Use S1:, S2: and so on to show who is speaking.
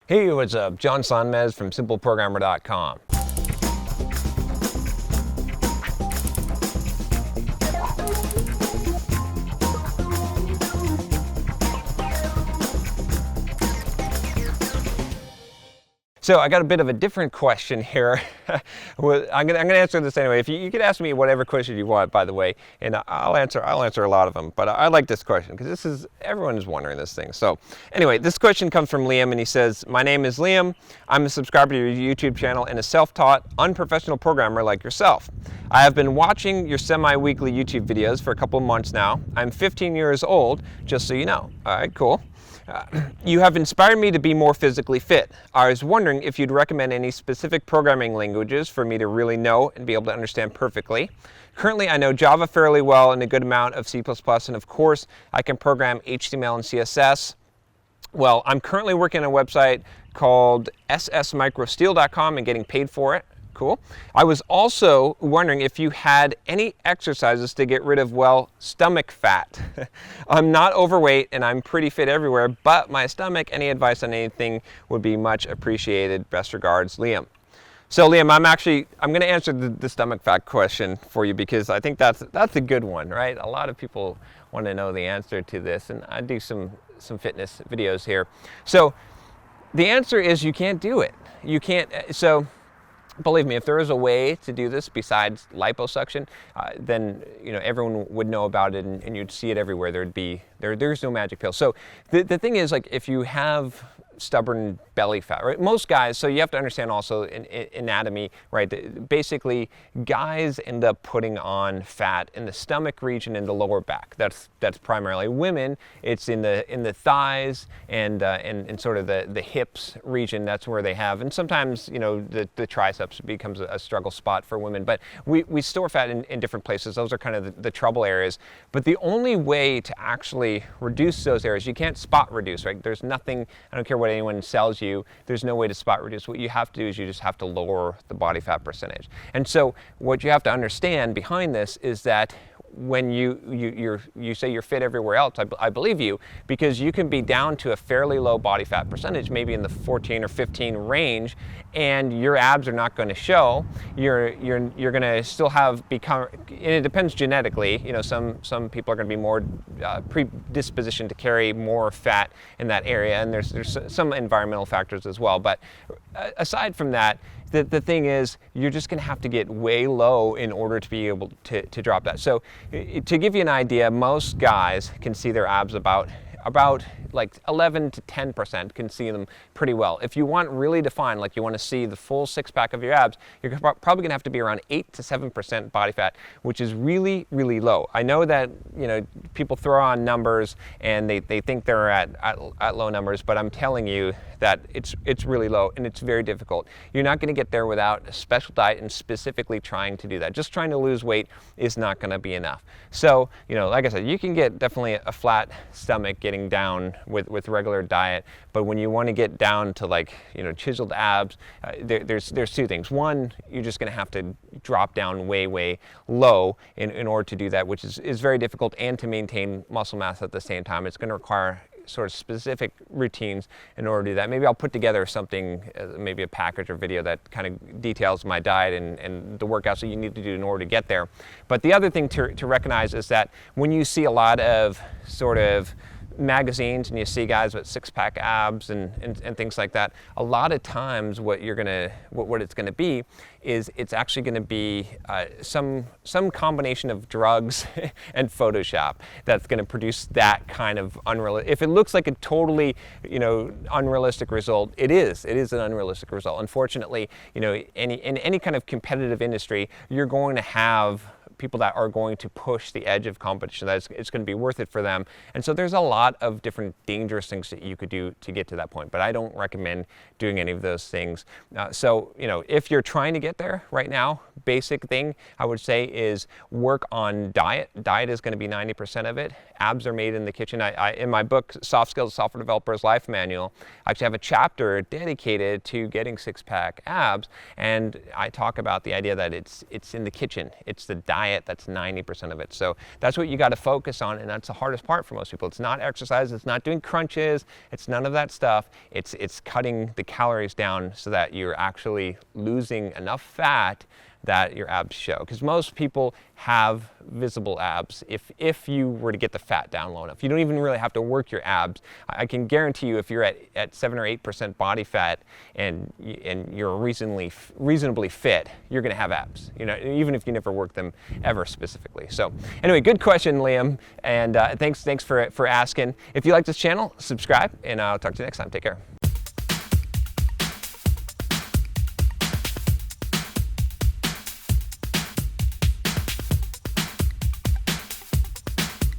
S1: Hey, what's up? John Sonmez from SimpleProgrammer.com. So I got a bit of a different question here. I'm gonna answer this anyway. If you could ask me whatever question you want, by the way, and I'll answer a lot of them. But I like this question because everyone is wondering this thing. So anyway, this question comes from Liam, and he says, "My name is Liam. I'm a subscriber to your YouTube channel and a self-taught, unprofessional programmer like yourself. I have been watching your semi-weekly YouTube videos for a couple of months now. I'm 15 years old, just so you know." All right, cool. You have inspired me to be more physically fit. I was wondering if you'd recommend any specific programming languages for me to really know and be able to understand perfectly. Currently, I know Java fairly well and a good amount of C++, and of course, I can program HTML and CSS. Well, I'm currently working on a website called ssmicrosteel.com and getting paid for it. Cool. I was also wondering if you had any exercises to get rid of, well, stomach fat. I'm not overweight and I'm pretty fit everywhere, but my stomach, any advice on anything would be much appreciated. Best regards, Liam. So Liam, I'm going to answer the stomach fat question for you because I think that's a good one, right? A lot of people want to know the answer to this, and I do some fitness videos here. So the answer is you can't do it. You can't. So believe me, if there is a way to do this besides liposuction, then everyone would know about it and you'd see it everywhere. There's no magic pill. So the thing is, like, if you have stubborn belly fat, right? Most guys, so you have to understand also in anatomy, right? Basically, guys end up putting on fat in the stomach region and the lower back. That's primarily. Women, it's in the thighs and sort of the hips region. That's where they have, and sometimes the triceps becomes a struggle spot for women. But we store fat in different places. Those are kind of the trouble areas. But the only way to actually reduce those areas, you can't spot reduce, right? There's nothing. I don't care what anyone sells you, there's no way to spot reduce. What you have to do is you just have to lower the body fat percentage. And so what you have to understand behind this is that when you say you're fit everywhere else, I believe you, because you can be down to a fairly low body fat percentage, maybe in the 14 or 15 range, and your abs are not going to show. You're going to still become, and it depends genetically. Some people are going to be more predispositioned to carry more fat in that area, and there's some environmental factors as well. But aside from that, the thing is, you're just going to have to get way low in order to be able to drop that. So to give you an idea, most guys can see their abs about like 11 to 10% can see them pretty well. If you want really defined, like you want to see the full six-pack of your abs, you're probably going to have to be around 8 to 7% body fat, which is really, really low. I know that people throw on numbers and they think they're at low numbers, but I'm telling you that it's really low and it's very difficult. You're not going to get there without a special diet and specifically trying to do that. Just trying to lose weight is not going to be enough. So like I said, you can get definitely a flat stomach getting down with regular diet, but when you want to get down to chiseled abs, there's two things. One, you're just going to have to drop down way low in order to do that, which is very difficult, and to maintain muscle mass at the same time. It's going to require sort of specific routines in order to do that. Maybe I'll put together something, maybe a package or video that kind of details my diet and the workouts that you need to do in order to get there. But the other thing to recognize is that when you see a lot of sort of magazines and you see guys with six-pack abs and things like that, a lot of times what it's going to be is it's actually going to be some combination of drugs and Photoshop that's going to produce that kind of unrealistic. If it looks like a totally unrealistic result, it is an unrealistic result. Unfortunately, in any kind of competitive industry, you're going to have people that are going to push the edge of competition, that it's going to be worth it for them. And so there's a lot of different dangerous things that you could do to get to that point, but I don't recommend doing any of those things. So if you're trying to get there right now, basic thing I would say is work on diet. Diet is going to be 90% of it. Abs are made in the kitchen. I in my book, Soft Skills, Software Developer's Life Manual, I actually have a chapter dedicated to getting six-pack abs, and I talk about the idea that it's in the kitchen. It's the diet. diet, that's 90% of it. So that's what you got to focus on, and that's the hardest part for most people. It's not exercise, it's not doing crunches, it's none of that stuff. It's cutting the calories down so that you're actually losing enough fat that your abs show. Because most people have visible abs if you were to get the fat down low enough. You don't even really have to work your abs. I can guarantee you if you're at 7 or 8% body fat and you're reasonably fit, you're going to have abs, you know, even if you never work them ever specifically. So anyway, good question, Liam, and thanks for asking. If you like this channel, subscribe, and I'll talk to you next time. Take care.